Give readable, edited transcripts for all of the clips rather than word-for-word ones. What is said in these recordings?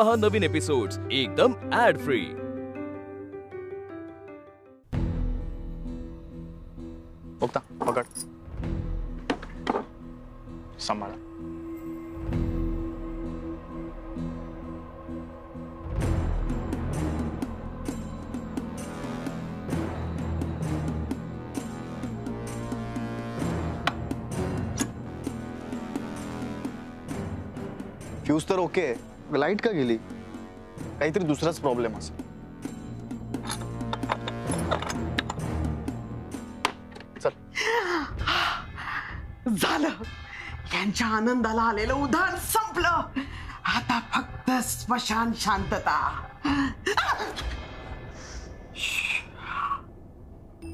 पहा नवीन एपिसोड्स एकदम add free. बघता पकड सांभाळा। फ्यूज तर ओके, लाईट का गेली? काहीतरी दुसराच प्रॉब्लेम असेल। चल झालं, यांच्या आनंदाला आलेलं उधाण संपलं। आता फक्त स्मशान शांतता।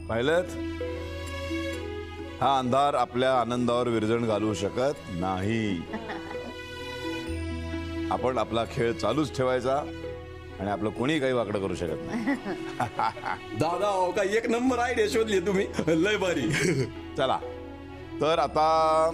पाहिलंत, हा अंधार आपल्या आनंदावर विरजण घालवू शकत नाही। आपण आपला खेळ चालूच ठेवायचा आणि आपलं कोणी काही वाकडं करू शकत नाही। दादा हो का एक नंबर आयडिया शोधली तुम्ही, लय भारी। चला तर आता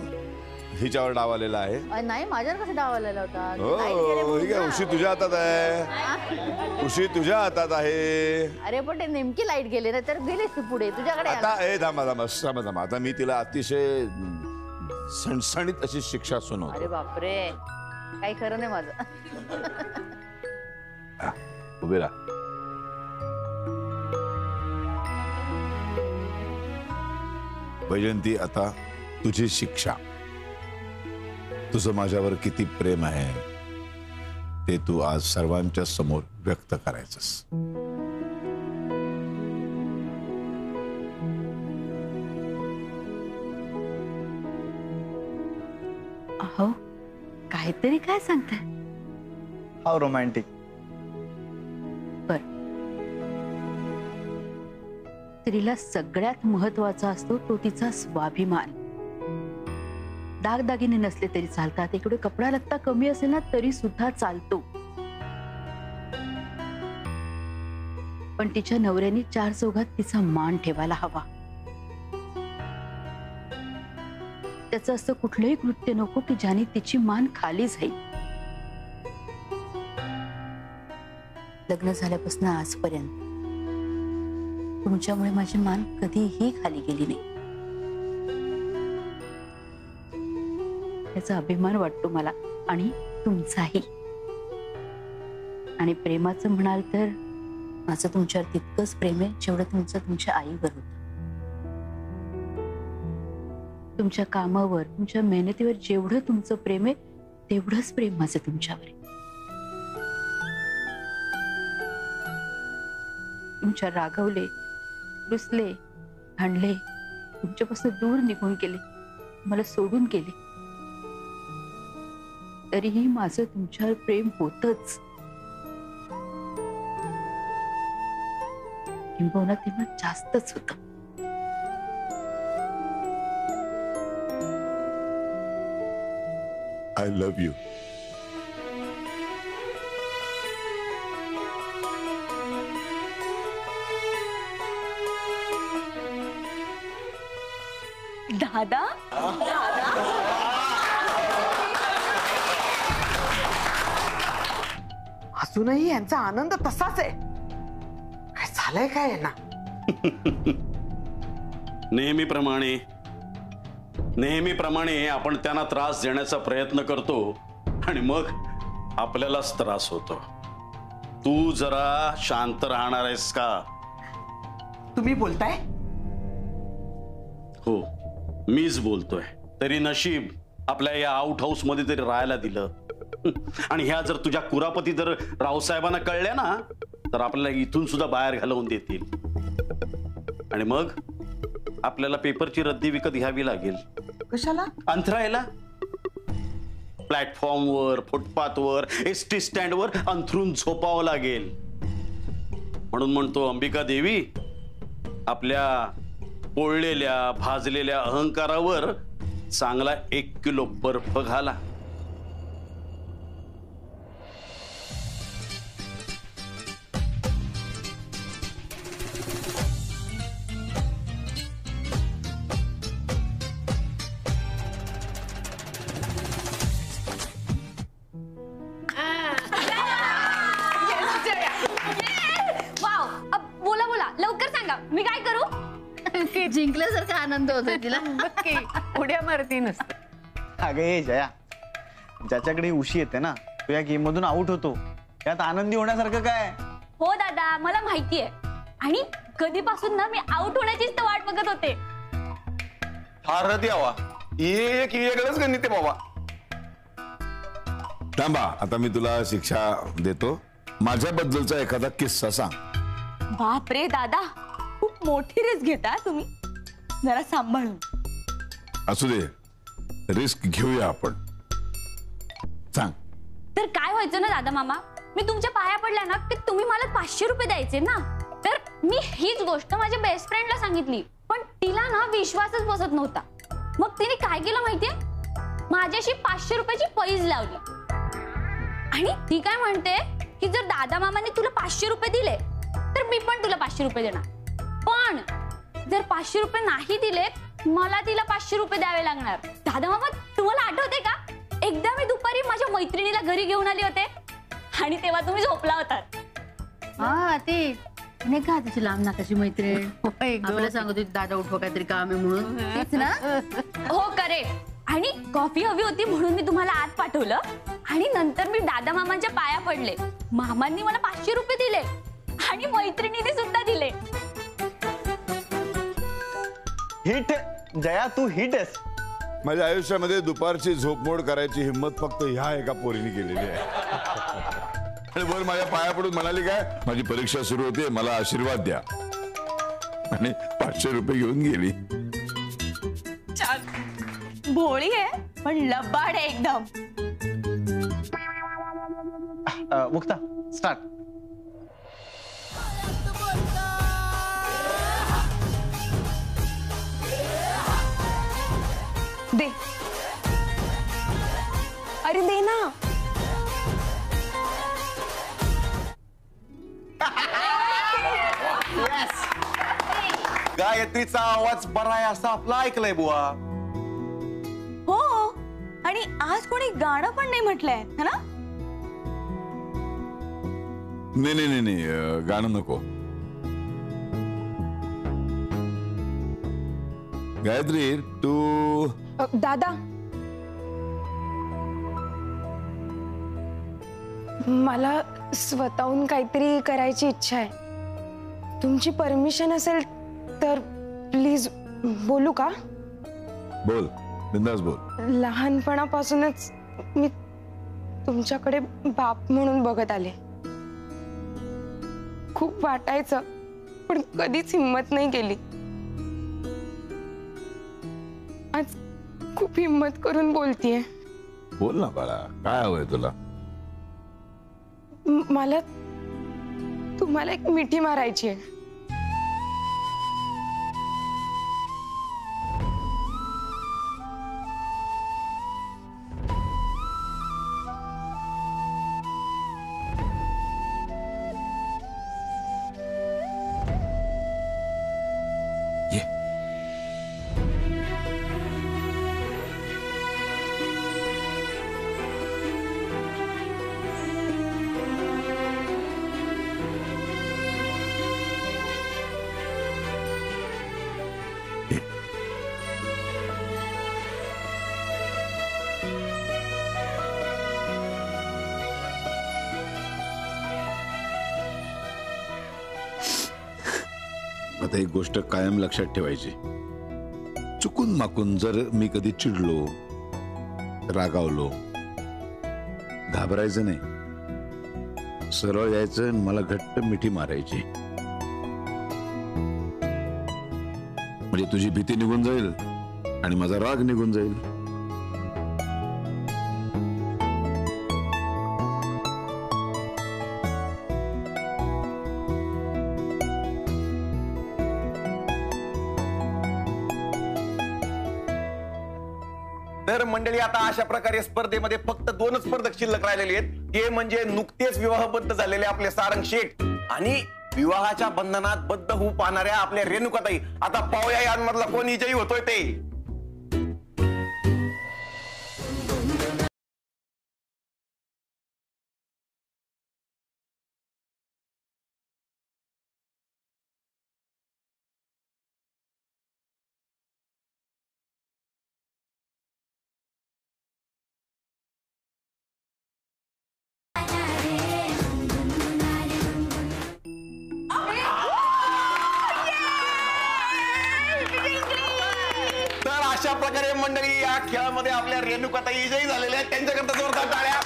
हिच्यावर डाव आलेला आहे। नाही, माझ्यावर कसं डाव आलेला होता? हो ठीक आहे, उशी तुझ्या हातात आहे, उशी तुझ्या हातात आहे। अरे पण ते नेमकी लाईट गेली ना, तर गेलीस तू पुढे तुझ्याकडे। आता थांबा, आता मी तिला अतिशय सणसणीत अशी शिक्षा सुनावतो। अरे बापरे, काही खरं नाही माझं। उभी राहा। वैजयंती, आता तुझी शिक्षा। तुझं माझ्यावर किती प्रेम आहे ते तू आज सर्वांच्या समोर व्यक्त करायचंस। अहो, काहीतरी काय सांगताय? हा रोमॅन्टिक। बर, स्त्रीला सगळ्यात महत्वाचा असतो तो तिचा स्वाभिमान। दागदागिने नसले तरी चालतात, इकडे कपडा लत्ता कमी असेल ना तरी सुद्धा चालतो, पण तिच्या नवऱ्याने चार चौघात तिचा मान ठेवायला हवा। त्याचं असं कुठलंही कृत्य नको की ज्याने तिची मान खाली जाईल। लग्न झाल्यापासून आजपर्यंत तुमच्यामुळे माझी मान कधीही खाली गेली नाही, याचा अभिमान वाटतो मला आणि तुमचाही। आणि प्रेमाचं म्हणाल तर माझं तुमच्यावर तितकंच प्रेम आहे जेवढं तुमचं तुमच्या आईवर होतं। तुमच्या कामावर, तुमच्या मेहनतीवर जेवढं तुमचं प्रेम आहे तेवढंच प्रेम माझं तुमच्यावर आहे। तुमच्या रागवले, रुसले, भांडले, तुमच्यापासून दूर निघून गेले, मला सोडून गेले, तरीही माझं तुमच्यावर प्रेम होतच। किंबहुना तेव्हा जास्तच होतं। I love you. दादा, अजूनही यांचा आनंद तसाच आहे। काय झालंय काय यांना? नेहमीप्रमाणे आपण त्यांना त्रास देण्याचा प्रयत्न करतो आणि मग आपल्यालाच त्रास होतो। तू जरा शांत राहणार आहेस का? तुम्ही बोलताय? हो, मीच बोलतोय। तरी नशीब आपल्या या आउट हाऊस मध्ये तरी राहायला दिलं, आणि ह्या जर तुझ्या कुरापती जर रावसाहेबांना कळल्या ना तर आपल्याला इथून सुद्धा बाहेर घालवून देतील, आणि मग आपल्याला पेपरची रद्दी विकत घ्यावी लागेल। कशाला? अंथरायला। प्लॅटफॉर्मवर, फुटपाथवर, एसटी स्टँडवर अंथरून झोपावं लागेल। म्हणून म्हणतो, अंबिका देवी, आपल्या पोळलेल्या भाजलेल्या अहंकारावर चांगला 1 किलो बर्फ घाला। जिंकल्यासारखा आनंद होतोय तिला. नक्की उड्या मारती नुसतं. अगं हे जया, ज्याच्याकडे उशी येते ना तो या गेम मधून आउट होतो. यात आनंदी होण्यासारखं काय? हो दादा, मला माहितीये. आणि कधीपासून ना मी आउट होण्याचीच तर वाट बघत होते. फारच यावा, एक वेगळंच गणित आहे बाबा. थांबा, आता मी तुला शिक्षा देतो. माझ्याबद्दलचा एखादा किस्सा सांग. बापरे दादा, खूप मोठी रिस्क घेता तुम्ही. जरा सांभाळून. असू दे, रिस्क घेऊया आपण. सांग. तर काय व्हायचं ना दादा मामा, मी तुमच्या पाया पडल्या ना की तुम्ही मला 500 रुपये द्यायचे ना. तर मी हीच गोष्ट माझ्या बेस्ट फ्रेंडला सांगितली, पण तिला ना विश्वासच बसत नव्हता. मग तिने काय केलं माहितीये, माझ्याशी 500 रुपयाची पैज लावली. आणि ती काय म्हणते की जर दादा मामाने तुला 500 रुपये दिले तर मी पण तुला 500 रुपये देणार. पण जर 500 रुपये नाही दिले, मला तिला 500 रुपये द्यावे लागणार. दादा मामा, तुम्हाला आठवते का, एकदा मी दुपारी माझ्या मैत्रिणीला घरी घेऊन आले होते आणि तेव्हा तुम्ही झोपला होतात. हा ते नाही का त्याची लांब नाकाची मैत्रीण आपल्याला सांगत होती दादा उठवा काहीतरी काम आहे म्हणून. तेच ना? हो करेक्ट. आणि कॉफी हवी होती म्हणून मी तुम्हाला आत पाठवलं. आणि नंतर मी दादा मामांच्या पाया पडले. मामांनी मला 500 रुपये दिले आणि मैत्रिणीने सुद्धा दिले. हिट जया, तू हिट आहेस. माझ्या आयुष्यामध्ये दुपारची झोपमोड करायची हिंमत फक्त ह्या एका पोरीने केलेली आहे. आणि वर माझ्या पाया पडून म्हणाली काय, माझी परीक्षा सुरू होते, मला आशीर्वाद द्या. आणि 500 रुपये घेऊन गेली. भोळी आहे पण लबाड आहे एकदम. मुक्ता, स्टार्ट. दे. अरे दे ना. गायत्रीचा आवाज बरा आहे असं आपला ऐकलंय बुवा. हो, आणि आज कोणी गाणं पण नाही म्हटलंय है ना. नाही नाही नाही, गाणं नको. गायत्री, तू दादा, मला स्वतःहून काहीतरी करायची इच्छा आहे. तुमची परमिशन असेल तर प्लीज बोलू का? बोल, बिंदास बोल. लहानपणापासूनच मी तुमच्याकडे बाप म्हणून बघत आले. खूप वाटायचं पण कधीच हिम्मत नाही केली. आज खूप हिम्मत करून बोलतीये. बोल ना बाळा, काय हवंय तुला? मला तुम्हाला एक मिठी मारायची आहे. आता एक गोष्ट कायम लक्षात ठेवायची, चुकून माकून जर मी कधी चिडलो, रागावलो, घाबरायचं नाही. सरळ यायचं आणि मला घट्ट मिठी मारायची. म्हणजे तुझी भीती निघून जाईल आणि माझा राग निघून जाईल. तर मंडळी, आता अशा प्रकारे स्पर्धेमध्ये फक्त 2 स्पर्धक शिल्लक राहिलेले आहेत. ते म्हणजे नुकतेच विवाहबद्ध झालेले आपले सारंग शेठ आणि विवाहाच्या बंधनात बद्ध होऊ पाहणाऱ्या आपल्या रेणुकाताई. आता पाहूया यांमधला कोण विजयी होतोय ते. या खेळामध्ये आपल्या रेणुकाताई विजयी झालेल्या आहेत, त्यांच्याकरता जोरदार टाळ्या.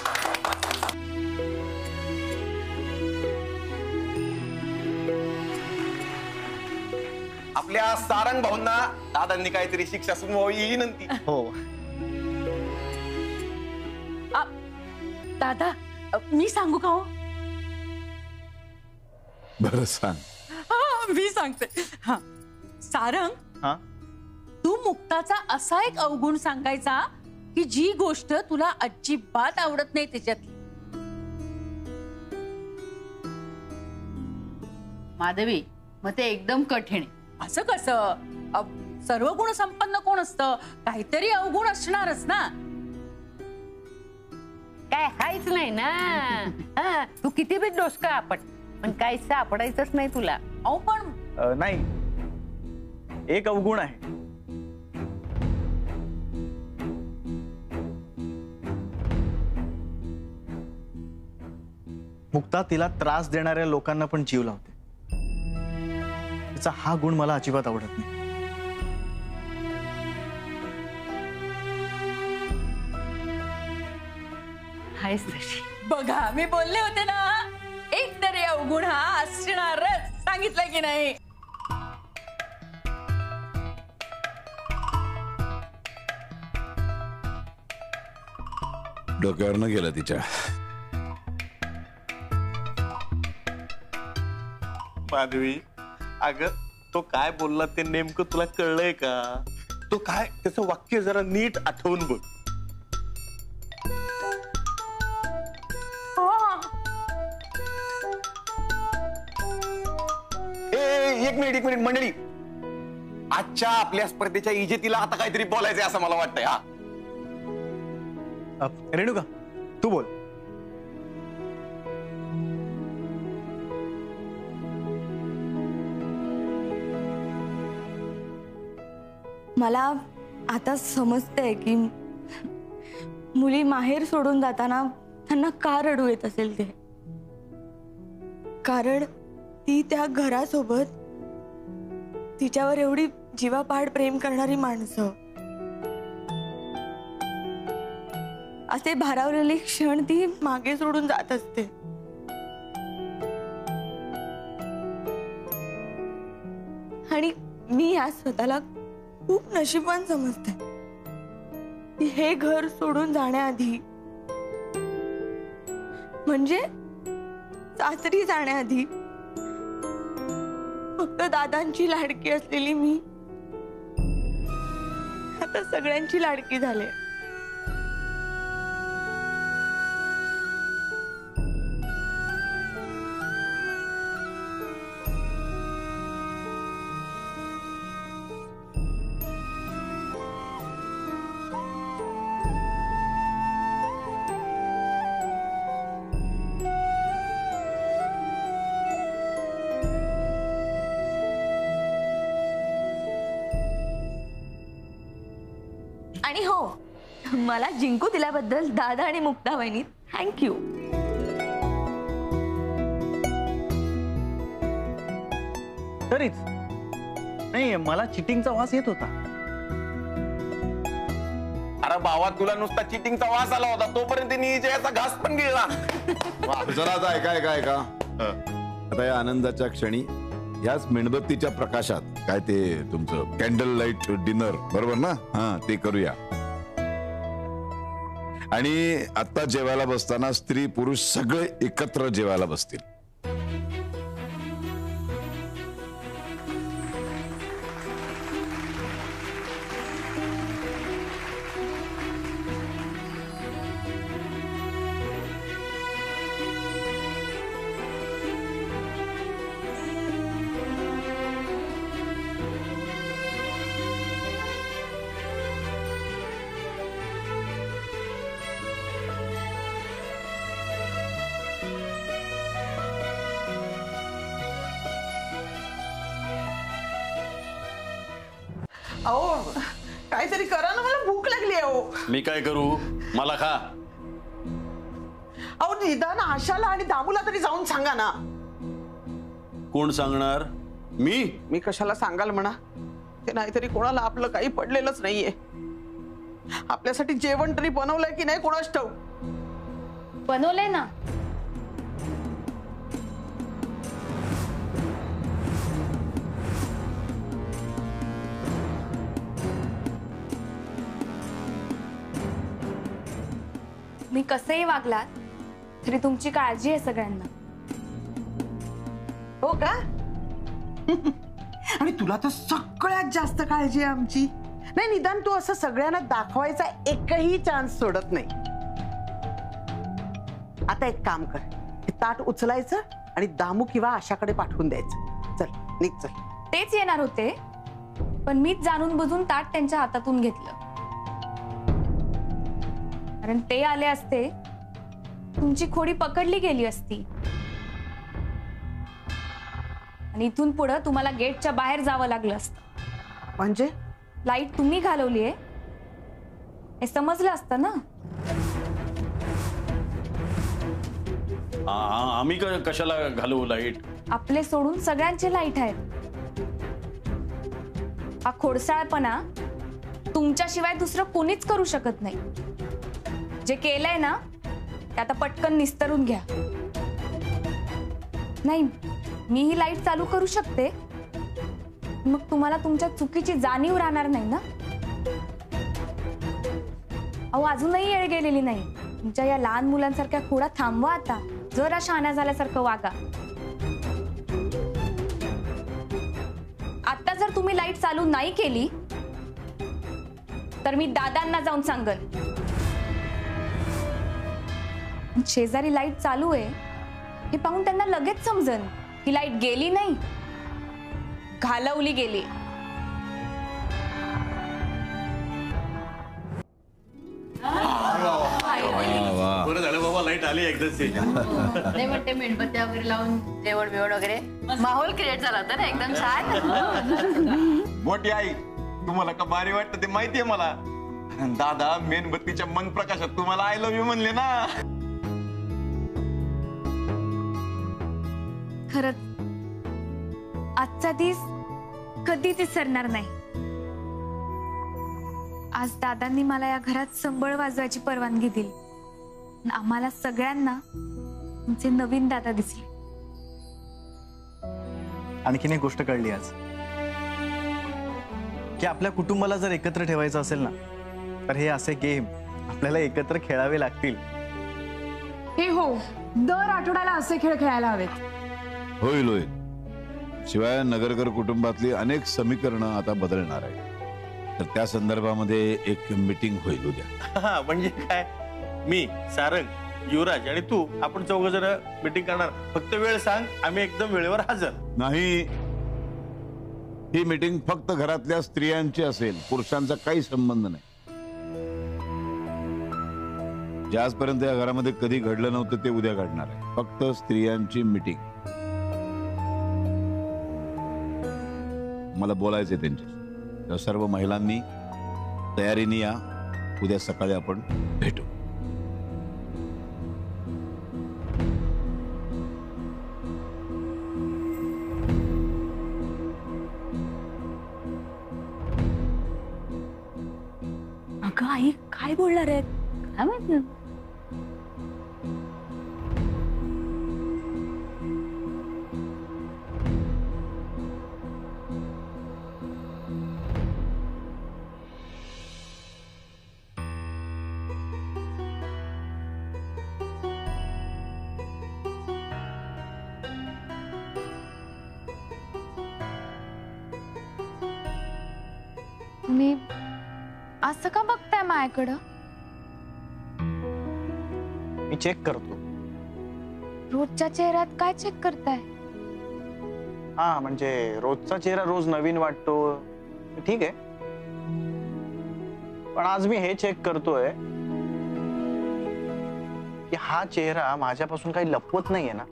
आपल्या सारंग भाऊंना दादांनी काहीतरी शिक्षा सुनवावी ही विनंती. हो. दादा मी सांगू का हो? बरं सांग. मी सांगते. हा सारंग, हा तू मुक्ताचा असा एक अवगुण सांगायचा की जी गोष्ट तुला अजिबात आवडत नाही त्याच्यातली. माधवी, मग ते एकदम कठीण आहे. असं कसं? सर्व गुण संपन्न कोण असतं? काहीतरी अवगुण असणारच ना. काय हायच नाही ना. हा, तू किती बी डोसका आपट, पण काही सापडायचंच नाही तुला. अहो पण नाही, एक अवगुण आहे. मुक्ता तिला त्रास देणाऱ्या लोकांना पण जीव लावते. तिचा हा गुण मला अजिबात आवडत नाही. हायच तशी. बघा, मी बोलले होते ना, एक तरी अवगुण हा असणारच. सांगितलं की नाही? डोक्यावरनं गेला तिच्या. माधवी, अगं तो काय बोलला ते नेमकं तुला कळलंय का? तो काय त्याचं वाक्य जरा नीट आठवून बघ. एक मिनिट मंडळी, आजच्या आपल्या स्पर्धेच्या इजेतीला आता काहीतरी बोलायचंय असं मला वाटतंय. हा रेणुका, तू बोल. मला आता समजतंय की मुली माहेर सोडून जाताना त्यांना का रडू येत असेल ते. कारण ती त्या घरासोबत तिच्यावर एवढी जीवापाड प्रेम करणारी माणसं, असे भारावलेले क्षण ती मागे सोडून जात असते. आणि मी या स्वतःला खूप नशीबवान समजते की हे घर सोडून जाण्याआधी, म्हणजे सासरी जाण्याआधी, फक्त दादांची लाडकी असलेली मी आता सगळ्यांची लाडकी झाले. आणि हो, मला जिंकू दिल्याबद्दल दादा आणि मुक्ता वहिनी थँक्यू. तरीच नाही, मला चिटिंगचा वास येत होता. अरे भावा, तुला नुसता चिटिंगचा वास आला होता, तोपर्यंत विजयाचा घास पण गिळला. जरा आता ऐका. आता या आनंदाच्या क्षणी याच मेणबत्तीच्या प्रकाशात काय ते तुमचं कॅन्डल लाईट डिनर, बरोबर ना? हा, ते करूया. आणि आता जेवायला बसताना स्त्री पुरुष सगळे एकत्र जेवायला बसतील. अहो, काहीतरी करा ना, मला भूक लागली. अहो, मी काय करू? मला खा. अहो, निदान आशाला आणि दामूला तरी जाऊन सांगा ना. कोण सांगणार? मी कशाला सांगाल म्हणा. ते नाहीतरी कोणाला आपलं काही पडलेलंच नाहीये. आपल्यासाठी जेवण तरी बनवलंय की नाही कोणाच ठाऊक. बनवलंय ना. मी कसंही वागलात तरी तुमची काळजी आहे सगळ्यांना. हो का? आणि तुला तर सगळ्यात जास्त काळजी आहे आमची. नाही, निदान तू असं सगळ्यांना दाखवायचा एकही चान्स सोडत नाही. आता एक काम कर, हे ताट उचलायचं आणि दामू किंवा आशाकडे पाठवून द्यायचं. चल निघ चल. तेच येणार होते पण मीच जाणून बुजून ताट त्यांच्या हातातून घेतलं. कारण ते आले असते तुमची खोडी पकडली गेली असती आणि इथून पुढे तुम्हाला गेटच्या बाहेर जावं लागलं असतं. म्हणजे लाईट तुम्ही घालवलीये हे समजलं असतं ना. आम्ही कशाला घालवू लाईट? आपले सोडून सगळ्यांचे लाईट आहेत. हा खोडसाळपणा तुमच्याशिवाय दुसरं कोणीच करू शकत नाही. जे केलंय ना ते आता पटकन निस्तरून घ्या. नाही, मी ही लाईट चालू करू शकते मग तुम्हाला तुमच्या चुकीची जाणीव राहणार नाही ना. अहो अजूनही येळ गेलेली नाही. तुमच्या या लहान मुलांसारख्या खोडा थांबवा. आता जरा शहाण्या झाल्यासारखं वागा. आता जर तुम्ही लाईट चालू नाही केली तर मी दादांना जाऊन सांगन. शेजारी लाईट चालू आहे हे पाहून त्यांना लगेच समजन ही लाईट गेली नाही, घालवली गेली. बरं झालं बाबा लाईट आली एकदाच. नाही म्हणते मेणबत्त्या वगैरे लावून जेवण बिवण वगैरे माहोल क्रिएट झाला होता ना एकदम छान. मोठी आई, तुम्हाला का भारी वाटतं ते माहितीये मला. दादा मेणबत्तीच्या मन प्रकाशात तुम्हाला आय लव्ह यू म्हणले ना. खरंच आजचा दिवस कधीच विसरणार नाही. आज दादांनी मला या घरात संबळ वाजवायची परवानगी दिली. आम्हाला सगळ्यांना तुमचे नवीन दादा दिसले. आणखीन एक गोष्ट कळली आज की आपल्या कुटुंबाला जर एकत्र ठेवायचं असेल ना तर हे असे गेम आपल्याला एकत्र खेळावे लागतील. हे हो, दर आठवड्याला असे खेळ खेळायला हवेत. होईल होईल. शिवाय नगरकर कुटुंबातली अनेक समीकरणं आता बदलणार आहे. तर त्या संदर्भामध्ये एक मीटिंग होईल उद्या. म्हणजे काय, मी सारंग, युवराज आणि तू आपण चौघ जण मीटिंग करणार. फक्त वेळ सांग, आम्ही एकदम वेळेवर हजर. नाही, ही मीटिंग फक्त घरातल्या स्त्रियांची असेल, पुरुषांचा काही संबंध नाही. जे आजपर्यंत या घरामध्ये कधी घडलं नव्हतं ते उद्या घडणार आहे. फक्त स्त्रियांची मीटिंग. मला बोलायचंय त्यांच्याशी. तर सर्व महिलांनी तयारीने या. उद्या सकाळी आपण भेटू. अगं आई काय बोलणार आहेत काय माहिती. तुम्ही असं का बघताय माझ्याकडं? मी चेक करतो. रोजच्या चेहऱ्यात काय चेक करताय? हा म्हणजे रोजचा चेहरा रोज नवीन वाटतो, ठीक आहे. पण आज मी हे चेक करतोय की हा चेहरा माझ्यापासून काही लपवत नाहीये ना.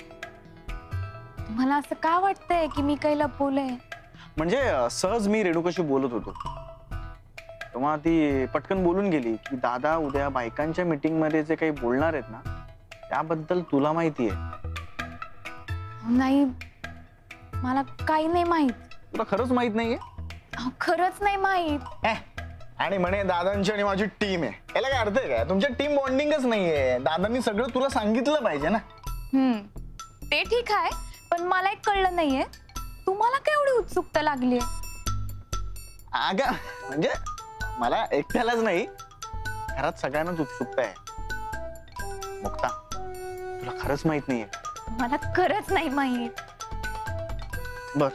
तुम्हाला असं का वाटतंय की मी काही लपवलंय? म्हणजे सहज मी रेणुकाशी बोलत होतो तेव्हा ती पटकन बोलून गेली की दादा उद्या बायकांच्या मीटिंग मध्ये जे काही बोलणार आहेत ना त्याबद्दल तुला माहिती आहे. नाही, मला काही नाही माहित. तुला खरंच माहित नाहीये? खरंच नाही माहित. आणि म्हणे दादांची आणि माझी टीम आहे. याला काय अर्थ आहे काय? तुमच्या टीम बॉन्डिंगच नाहीये. दादांनी सगळं तुला सांगितलं पाहिजे ना. ते ठीक आहे, पण मला एक कळलं नाहीये, तुम्हाला काय एवढी उत्सुकता लागली? अगं म्हणजे मला एकट्यालाच नाही, घरात सगळ्यांनाच उत्सुकता आहे. मुक्ता, तुला खरंच माहित नाहीये? मला खरंच नाही माहित. बर